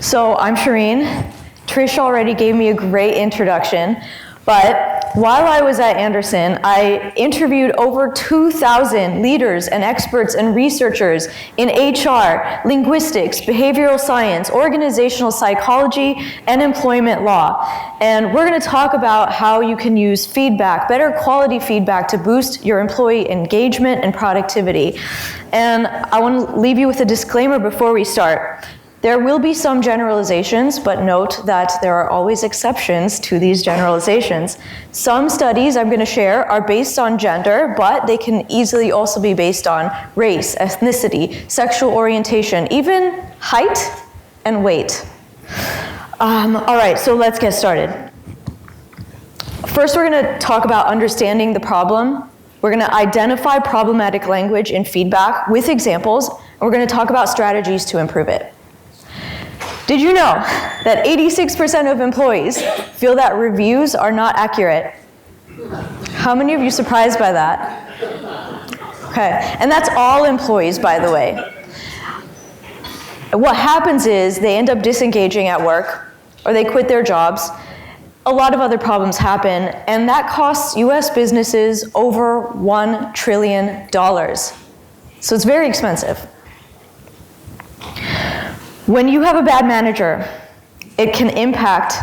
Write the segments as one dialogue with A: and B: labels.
A: So I'm Shirin. Trish already gave me a great introduction, but while I was at Anderson, I interviewed over 2,000 leaders and experts and researchers in HR, linguistics, behavioral science, organizational psychology, and employment law. And we're going to talk about how you can use feedback, better quality feedback, to boost your employee engagement and productivity. And I want to leave you with a disclaimer before we start. There will be some generalizations, but note that there are always exceptions to these generalizations. Some studies I'm going to share are based on gender, but they can easily also be based on race, ethnicity, sexual orientation, even height and weight. All right, so let's get started. First, we're going to talk about understanding the problem. We're going to identify problematic language in feedback with examples, and we're going to talk about strategies to improve it. Did you know that 86% of employees feel that reviews are not accurate? How many of you are surprised by that? Okay, and that's all employees, by the way. What happens is they end up disengaging at work, or they quit their jobs. A lot of other problems happen, and that costs US businesses over $1 trillion. So it's very expensive. When you have a bad manager, it can impact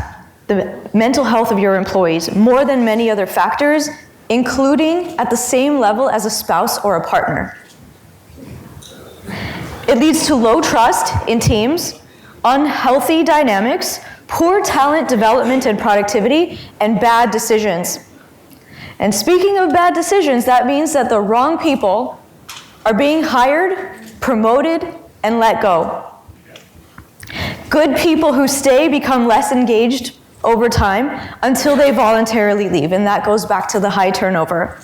A: the mental health of your employees more than many other factors, including at the same level as a spouse or a partner. It leads to low trust in teams, unhealthy dynamics, poor talent development and productivity, and bad decisions. And speaking of bad decisions, that means that the wrong people are being hired, promoted, and let go. Good people who stay become less engaged over time until they voluntarily leave, and that goes back to the high turnover.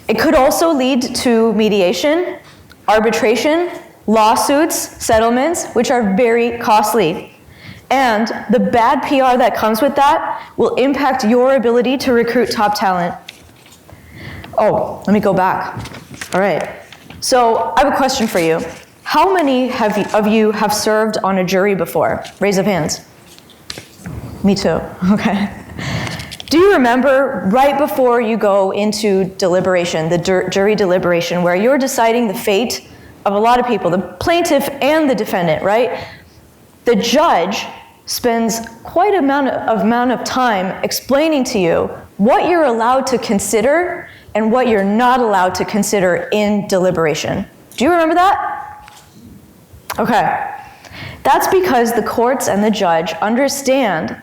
A: It could also lead to mediation, arbitration, lawsuits, settlements, which are very costly. And the bad PR that comes with that will impact your ability to recruit top talent. Oh, let me go back. All right. So I have a question for you. How many of you have served on a jury before? Raise of hands. Me too. Okay. Do you remember right before you go into deliberation, the jury deliberation, where you're deciding the fate of a lot of people, the plaintiff and the defendant, right? The judge spends quite an amount of time explaining to you what you're allowed to consider and what you're not allowed to consider in deliberation. Do you remember that? Okay. That's because the courts and the judge understand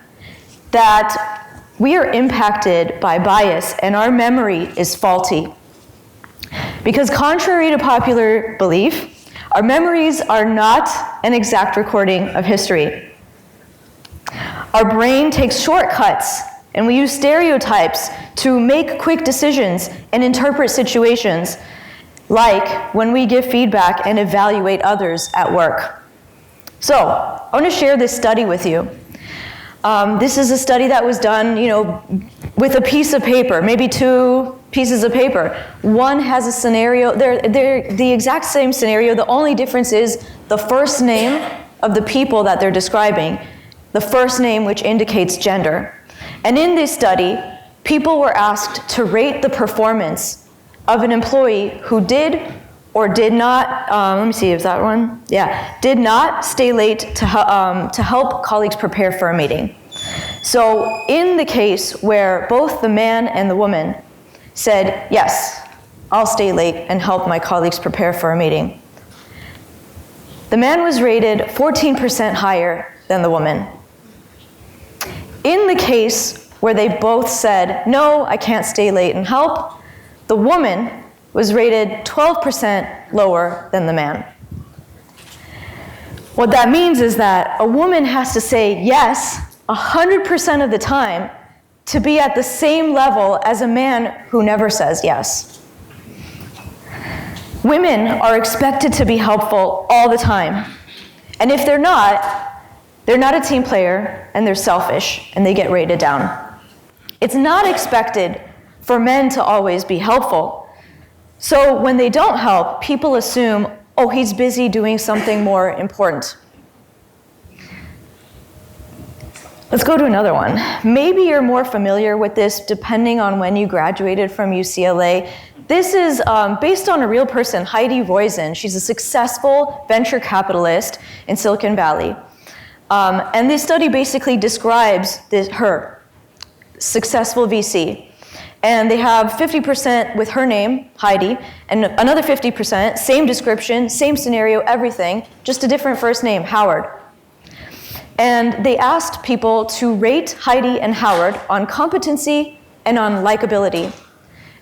A: that we are impacted by bias and our memory is faulty. Because contrary to popular belief, our memories are not an exact recording of history. Our brain takes shortcuts, and we use stereotypes to make quick decisions and interpret situations, like when we give feedback and evaluate others at work. So, I want to share this study with you. This is a study that was done, with a piece of paper, maybe two pieces of paper. One has a scenario, they're the exact same scenario, the only difference is the first name of the people that they're describing, the first name which indicates gender. And in this study, people were asked to rate the performance of an employee who did or did not, let me see, is that one? Yeah, did not stay late to help colleagues prepare for a meeting. So in the case where both the man and the woman said, yes, I'll stay late and help my colleagues prepare for a meeting, the man was rated 14% higher than the woman. In the case where they both said, no, I can't stay late and help, the woman was rated 12% lower than the man. What that means is that a woman has to say yes 100% of the time to be at the same level as a man who never says yes. Women are expected to be helpful all the time. And if they're not a team player and they're selfish and they get rated down. It's not expected for men to always be helpful. So when they don't help, people assume, oh, he's busy doing something more important. Let's go to another one. Maybe you're more familiar with this depending on when you graduated from UCLA. This is based on a real person, Heidi Roizen. She's a successful venture capitalist in Silicon Valley. And this study basically describes her successful VC. And they have 50% with her name, Heidi, and another 50%, same description, same scenario, everything, just a different first name, Howard. And they asked people to rate Heidi and Howard on competency and on likability.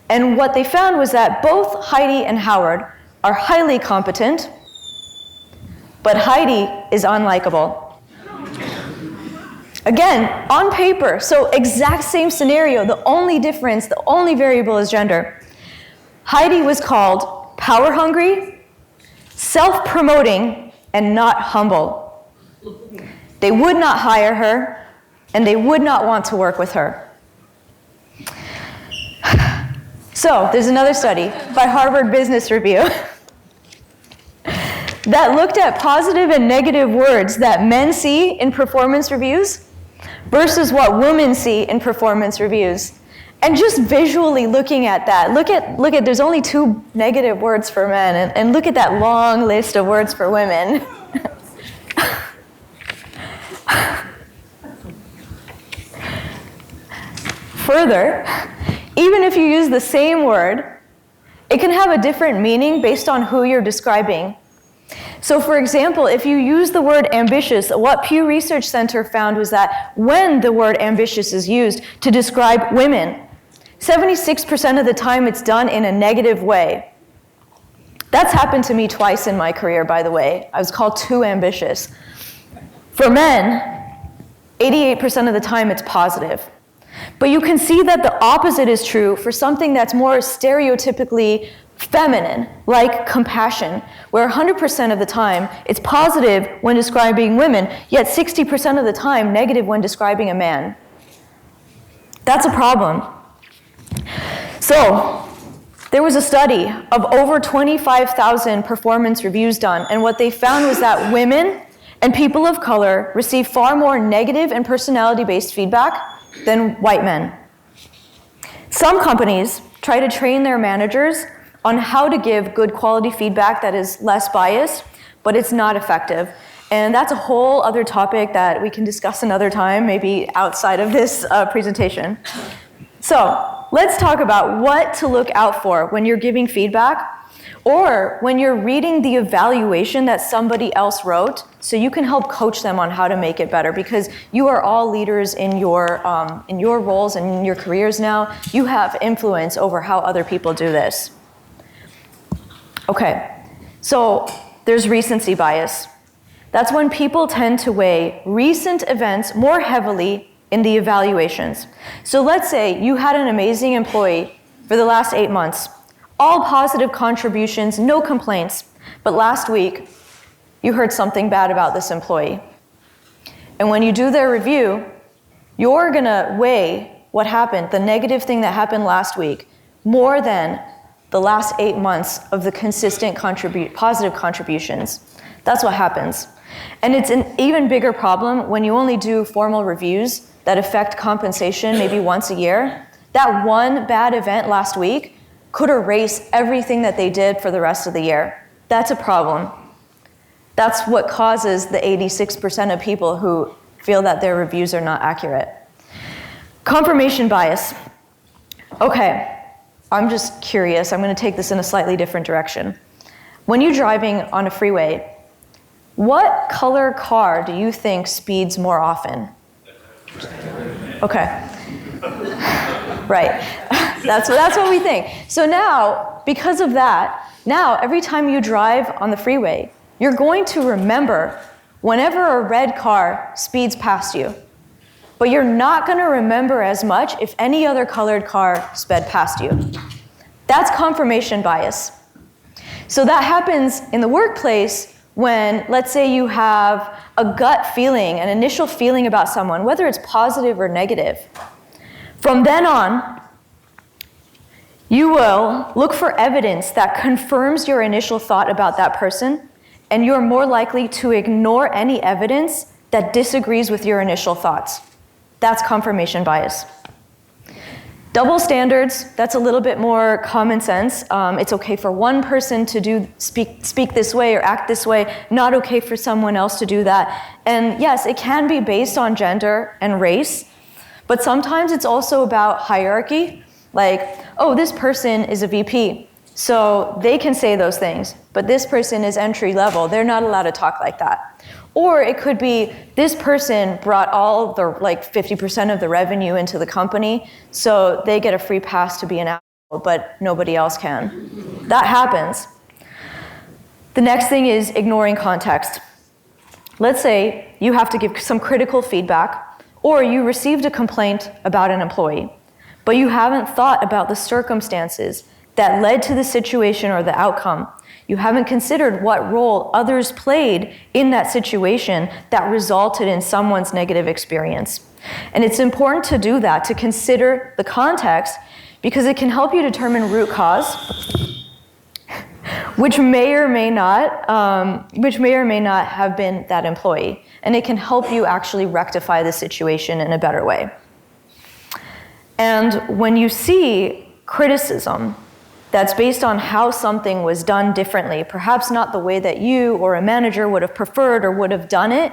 A: And what they found was that both Heidi and Howard are highly competent, but Heidi is unlikable. Again, on paper, so exact same scenario, the only difference, the only variable is gender. Heidi was called power hungry, self-promoting, and not humble. They would not hire her, and they would not want to work with her. So, there's another study by Harvard Business Review that looked at positive and negative words that men see in performance reviews versus what women see in performance reviews. And just visually looking at that, look at there's only 2 negative words for men, and look at that long list of words for women. Further, even if you use the same word, it can have a different meaning based on who you're describing. So for example, if you use the word ambitious, what Pew Research Center found was that when the word ambitious is used to describe women, 76% of the time it's done in a negative way. That's happened to me twice in my career, by the way. I was called too ambitious. For men, 88% of the time it's positive. But you can see that the opposite is true for something that's more stereotypically feminine, like compassion, where 100% of the time it's positive when describing women, yet 60% of the time negative when describing a man. That's a problem. So, there was a study of over 25,000 performance reviews done, and what they found was that women and people of color receive far more negative and personality-based feedback than white men. Some companies try to train their managers on how to give good quality feedback that is less biased, but it's not effective. And that's a whole other topic that we can discuss another time, maybe outside of this presentation. So let's talk about what to look out for when you're giving feedback or when you're reading the evaluation that somebody else wrote, so you can help coach them on how to make it better, because you are all leaders in your roles and in your careers now. You have influence over how other people do this. Okay, so there's recency bias. That's when people tend to weigh recent events more heavily in the evaluations. So let's say you had an amazing employee for the last 8 months, all positive contributions, no complaints, but last week you heard something bad about this employee. And when you do their review, you're gonna weigh what happened, the negative thing that happened last week, more than the last 8 months of the consistent positive contributions. That's what happens. And it's an even bigger problem when you only do formal reviews that affect compensation maybe once a year. That one bad event last week could erase everything that they did for the rest of the year. That's a problem. That's what causes the 86% of people who feel that their reviews are not accurate. Confirmation bias. Okay, I'm just curious. I'm going to take this in a slightly different direction. When you're driving on a freeway, what color car do you think speeds more often? Okay. Right. That's what we think. So now, because of that, now every time you drive on the freeway, you're going to remember whenever a red car speeds past you. But you're not going to remember as much if any other colored car sped past you. That's confirmation bias. So that happens in the workplace when, let's say you have a gut feeling, an initial feeling about someone, whether it's positive or negative. From then on, you will look for evidence that confirms your initial thought about that person, and you're more likely to ignore any evidence that disagrees with your initial thoughts. That's confirmation bias. Double standards, that's a little bit more common sense. It's okay for one person to speak this way or act this way, not okay for someone else to do that. And yes, it can be based on gender and race, but sometimes it's also about hierarchy. Like, oh, this person is a VP, so they can say those things, but this person is entry level, they're not allowed to talk like that. Or it could be, this person brought all the, 50% of the revenue into the company, so they get a free pass to be an asshole, but nobody else can. That happens. The next thing is ignoring context. Let's say you have to give some critical feedback, or you received a complaint about an employee, but you haven't thought about the circumstances that led to the situation or the outcome. You haven't considered what role others played in that situation that resulted in someone's negative experience. And it's important to do that, to consider the context, because it can help you determine root cause, which may or may not have been that employee. And it can help you actually rectify the situation in a better way. And when you see criticism that's based on how something was done differently, perhaps not the way that you or a manager would have preferred or would have done it.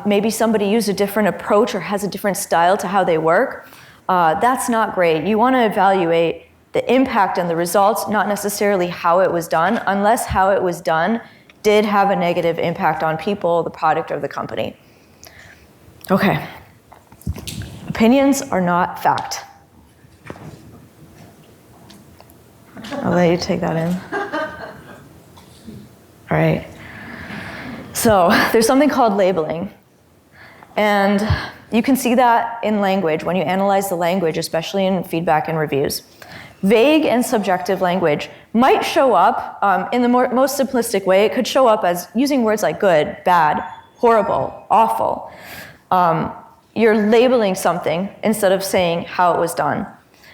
A: Maybe somebody used a different approach or has a different style to how they work. That's not great. You want to evaluate the impact and the results, not necessarily how it was done, unless how it was done did have a negative impact on people, the product, or the company. Okay. Opinions are not fact. I'll let you take that in. All right. So there's something called labeling. And you can see that in language when you analyze the language, especially in feedback and reviews. Vague and subjective language might show up in the most simplistic way. It could show up as using words like good, bad, horrible, awful. You're labeling something instead of saying how it was done.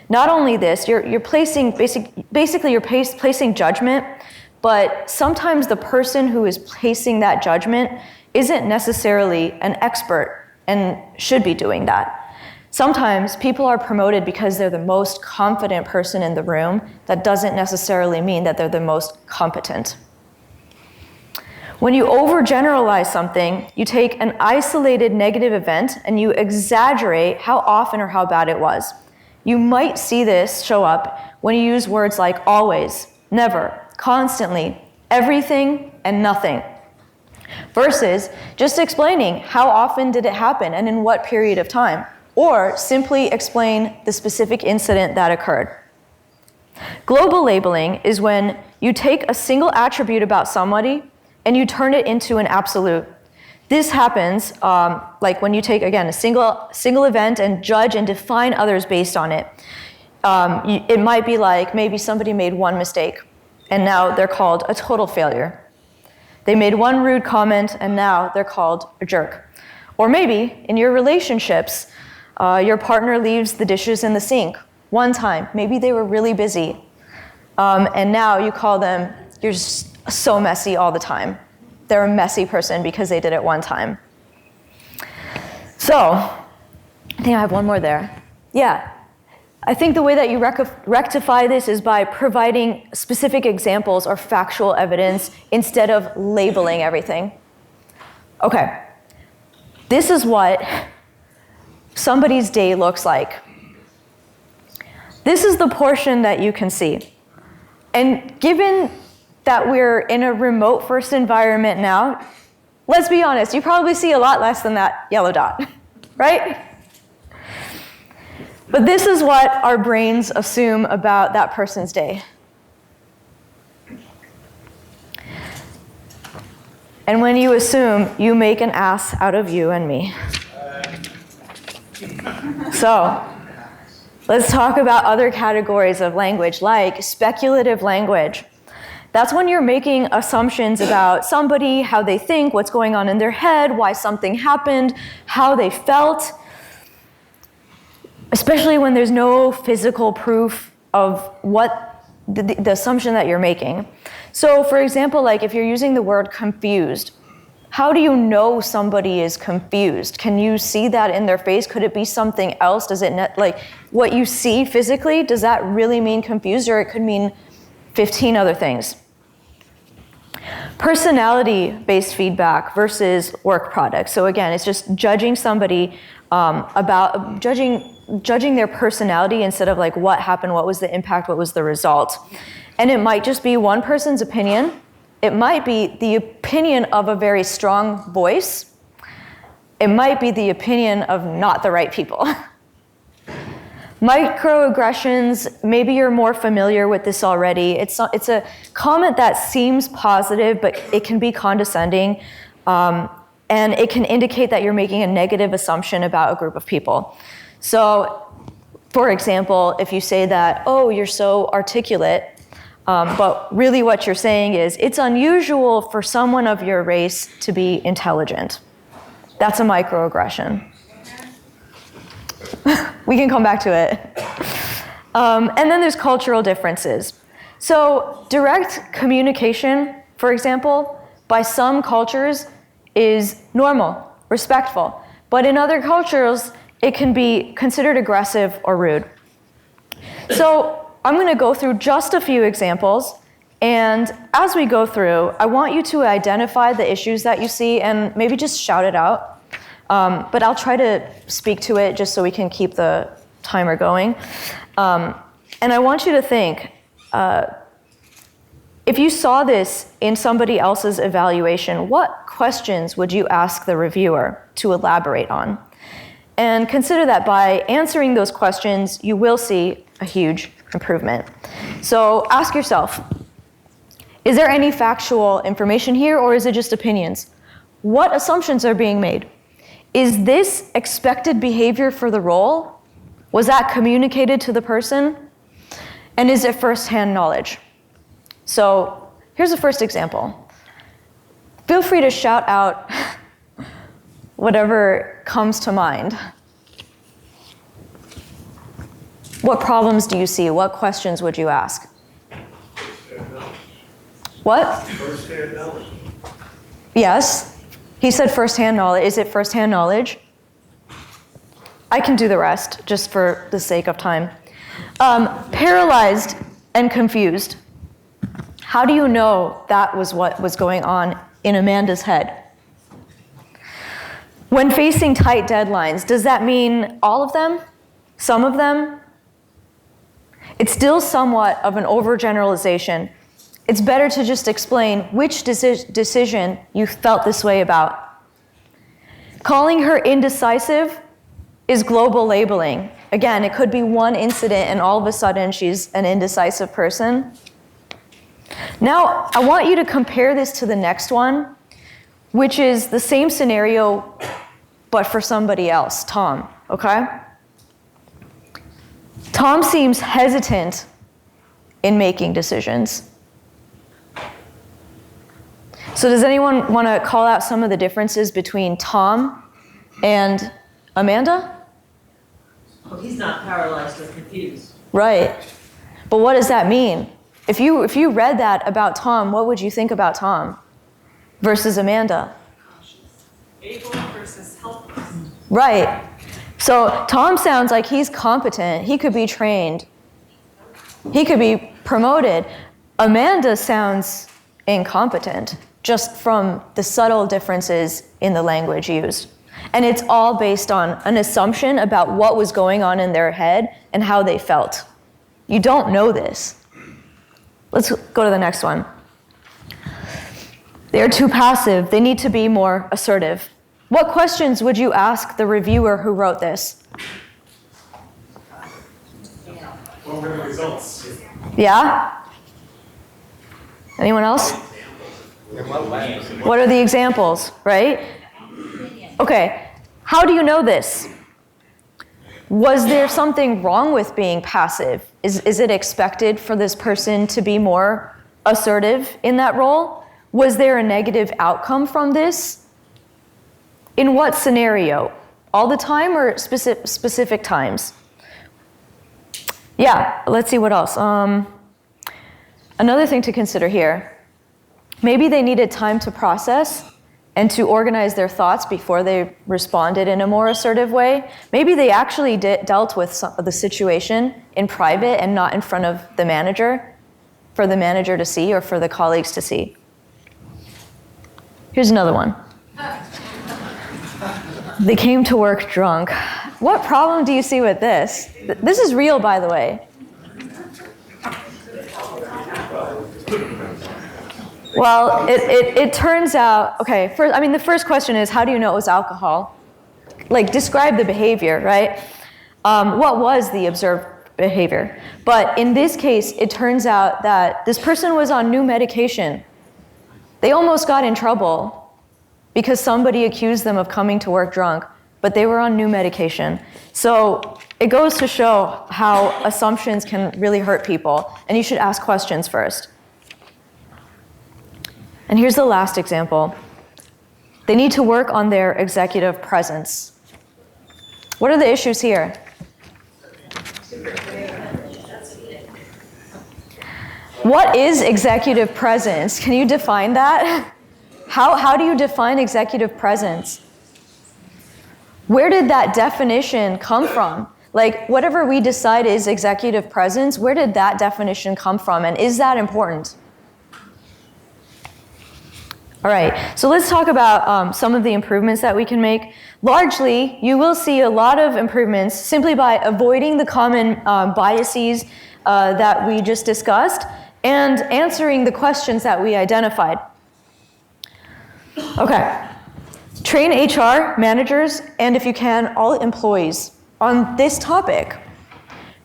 A: Not only this, you're placing placing judgment, but sometimes the person who is placing that judgment isn't necessarily an expert and should be doing that. Sometimes people are promoted because they're the most confident person in the room. That doesn't necessarily mean that they're the most competent. When you overgeneralize something, you take an isolated negative event and you exaggerate how often or how bad it was. You might see this show up when you use words like always, never, constantly, everything, and nothing, versus just explaining how often did it happen and in what period of time, or simply explain the specific incident that occurred. Global labeling is when you take a single attribute about somebody and you turn it into an absolute. This happens like when you take, again, a single event and judge and define others based on it. It might be like maybe somebody made one mistake, and now they're called a total failure. They made one rude comment, and now they're called a jerk. Or maybe in your relationships, your partner leaves the dishes in the sink one time. Maybe they were really busy, and now you call them, you're just so messy all the time. They're a messy person because they did it one time. So, I think I have one more there. Yeah, I think the way that you rectify this is by providing specific examples or factual evidence instead of labeling everything. Okay, this is what somebody's day looks like. This is the portion that you can see. And given that we're in a remote first environment now, let's be honest, you probably see a lot less than that yellow dot, right? But this is what our brains assume about that person's day. And when you assume, you make an ass out of you and me. So, let's talk about other categories of language, like speculative language. That's when you're making assumptions about somebody, how they think, what's going on in their head, why something happened, how they felt, especially when there's no physical proof of what the assumption that you're making. So for example, like if you're using the word confused, How do you know somebody is confused? Can you see that in their face? Could it be something else? Does it like what you see physically, does that really mean confused, or it could mean 15 other things? Personality-based feedback versus work product. So again, it's just judging somebody about judging their personality instead of like what happened, what was the impact, what was the result. And it might just be one person's opinion. It might be the opinion of a very strong voice. It might be the opinion of not the right people. Microaggressions, maybe you're more familiar with this already. It's a comment that seems positive, but it can be condescending, and it can indicate that you're making a negative assumption about a group of people. So, for example, if you say that, oh, you're so articulate, but really what you're saying is, it's unusual for someone of your race to be intelligent. That's a microaggression. We can come back to it. And then there's cultural differences. So direct communication, for example, by some cultures is normal, respectful. But in other cultures, it can be considered aggressive or rude. So I'm going to go through just a few examples. And as we go through, I want you to identify the issues that you see and maybe just shout it out. But I'll try to speak to it just so we can keep the timer going. And I want you to think, if you saw this in somebody else's evaluation, what questions would you ask the reviewer to elaborate on? And consider that by answering those questions, you will see a huge improvement. So ask yourself, is there any factual information here, or is it just opinions? What assumptions are being made? Is this expected behavior for the role? Was that communicated to the person? And is it firsthand knowledge? So here's the first example. Feel free to shout out whatever comes to mind. What problems do you see? What questions would you ask? What?
B: Firsthand knowledge.
A: Yes. He said firsthand knowledge. Is it firsthand knowledge? I can do the rest, just for the sake of time. Paralyzed and confused. How do you know that was what was going on in Amanda's head? When facing tight deadlines, does that mean all of them? Some of them? It's still somewhat of an overgeneralization. It's better to just explain which decision you felt this way about. Calling her indecisive is global labeling. Again, it could be one incident and all of a sudden she's an indecisive person. Now, I want you to compare this to the next one, which is the same scenario, but for somebody else, Tom, okay? Tom seems hesitant in making decisions. So does anyone want to call out some of the differences between Tom and Amanda?
C: Well, he's not paralyzed or confused.
A: Right. But what does that mean? If you read that about Tom, what would you think about Tom versus Amanda?
C: Able versus helpless.
A: Right. So Tom sounds like he's competent. He could be trained. He could be promoted. Amanda sounds incompetent, just from the subtle differences in the language used. And it's all based on an assumption about what was going on in their head and how they felt. You don't know this. Let's go to the next one. They're too passive. They need to be more assertive. What questions would you ask the reviewer who wrote this?
B: What were the results?
A: Yeah? Anyone else? What are the examples, right? Okay, how do you know this? Was there something wrong with being passive? Is it expected for this person to be more assertive in that role? Was there a negative outcome from this? In what scenario? All the time or specific times? Yeah, let's see what else. Another thing to consider here. Maybe they needed time to process and to organize their thoughts before they responded in a more assertive way. Maybe they actually dealt with some of the situation in private and not in front of the manager, for the manager to see or for the colleagues to see. Here's another one. They came to work drunk. What problem do you see with this? This is real, by the way. Well, it turns out, okay, the first question is, how do you know it was alcohol? Like, describe the behavior, right? What was the observed behavior? But in this case, it turns out that this person was on new medication. They almost got in trouble because somebody accused them of coming to work drunk, but they were on new medication. So it goes to show how assumptions can really hurt people, and you should ask questions first. And here's the last example. They need to work on their executive presence. What are the issues here? What is executive presence? Can you define that? How do you define executive presence? Where did that definition come from? Like, whatever we decide is executive presence, where did that definition come from? And is that important? All right, so let's talk about some of the improvements that we can make. Largely, you will see a lot of improvements simply by avoiding the common biases that we just discussed and answering the questions that we identified. Okay, train HR managers and, if you can, all employees on this topic.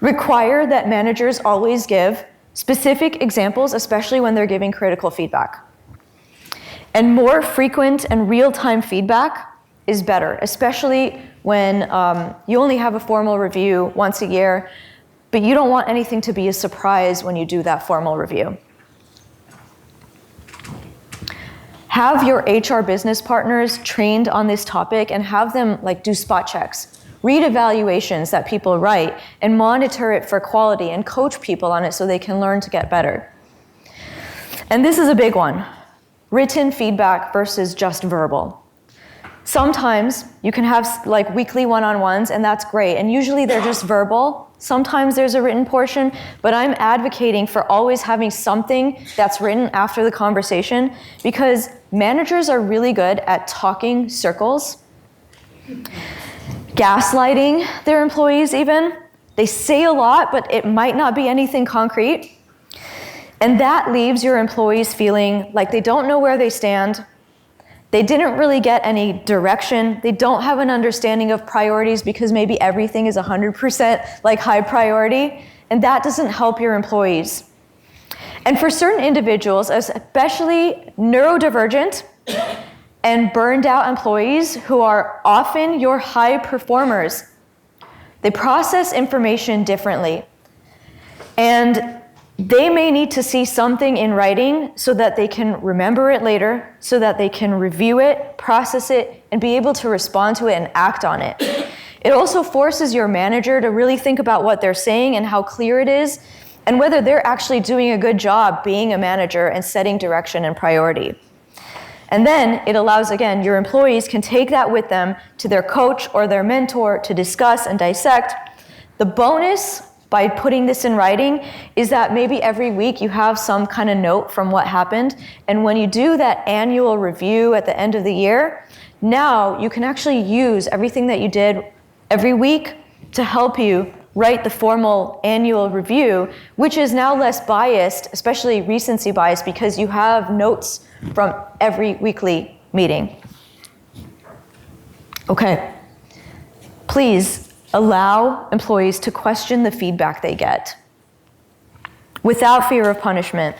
A: Require that managers always give specific examples, especially when they're giving critical feedback. And more frequent and real-time feedback is better, especially when you only have a formal review once a year, but you don't want anything to be a surprise when you do that formal review. Have your HR business partners trained on this topic and have them do spot checks. Read evaluations that people write and monitor it for quality and coach people on it so they can learn to get better. And this is a big one. Written feedback versus just verbal. Sometimes you can have weekly one-on-ones, and that's great. And usually they're just verbal. Sometimes there's a written portion, but I'm advocating for always having something that's written after the conversation because managers are really good at talking circles, gaslighting their employees even. They say a lot, but it might not be anything concrete. And that leaves your employees feeling like they don't know where they stand. They didn't really get any direction. They don't have an understanding of priorities because maybe everything is 100% high priority. And that doesn't help your employees. And for certain individuals, especially neurodivergent and burned out employees who are often your high performers, they process information differently. And they may need to see something in writing so that they can remember it later, so that they can review it, process it, and be able to respond to it and act on it. It also forces your manager to really think about what they're saying and how clear it is, and whether they're actually doing a good job being a manager and setting direction and priority. And then it allows, again, your employees can take that with them to their coach or their mentor to discuss and dissect. The bonus by putting this in writing is that maybe every week you have some kind of note from what happened. And when you do that annual review at the end of the year, now you can actually use everything that you did every week to help you write the formal annual review, which is now less biased, especially recency bias, because you have notes from every weekly meeting. Okay, please allow employees to question the feedback they get without fear of punishment.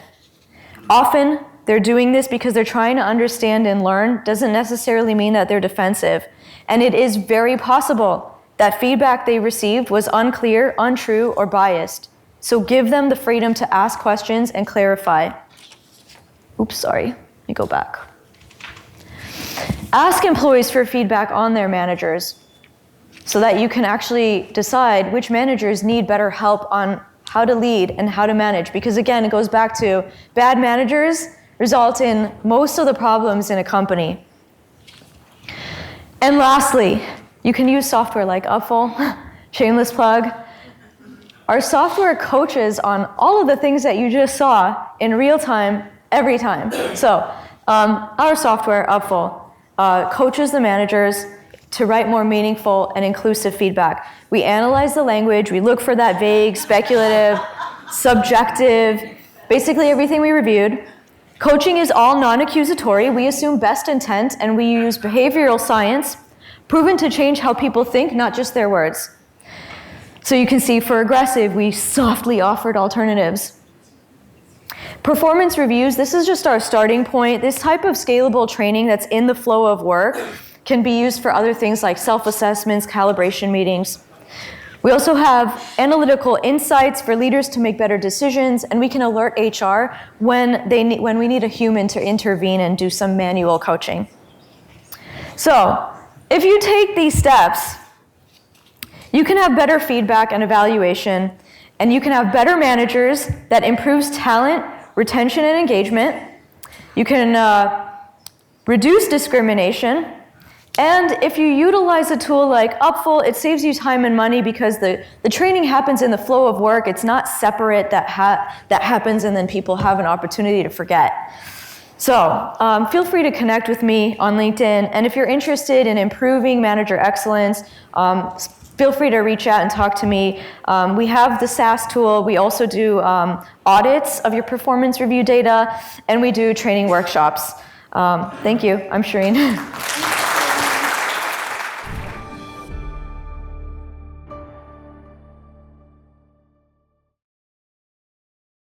A: Often, they're doing this because they're trying to understand and learn. Doesn't necessarily mean that they're defensive. And it is very possible that feedback they received was unclear, untrue, or biased. So give them the freedom to ask questions and clarify. Oops, sorry. Let me go back. Ask employees for feedback on their managers, so that you can actually decide which managers need better help on how to lead and how to manage. Because again, it goes back to bad managers result in most of the problems in a company. And lastly, you can use software like Upful, shameless plug. Our software coaches on all of the things that you just saw in real time, every time. So our software, Upful, coaches the managers to write more meaningful and inclusive feedback. We analyze the language, we look for that vague, speculative, subjective, basically everything we reviewed. Coaching is all non-accusatory. We assume best intent, and we use behavioral science, proven to change how people think, not just their words. So you can see for aggressive, we softly offered alternatives. Performance reviews, this is just our starting point. This type of scalable training that's in the flow of work can be used for other things like self-assessments, calibration meetings. We also have analytical insights for leaders to make better decisions, and we can alert HR when we need a human to intervene and do some manual coaching. So, if you take these steps, you can have better feedback and evaluation, and you can have better managers that improves talent, retention, and engagement. You can reduce discrimination. And if you utilize a tool like Upful, it saves you time and money because the training happens in the flow of work. It's not separate that happens and then people have an opportunity to forget. So feel free to connect with me on LinkedIn. And if you're interested in improving manager excellence, feel free to reach out and talk to me. We have the SaaS tool. We also do audits of your performance review data, and we do training workshops. Thank you. I'm Shirin.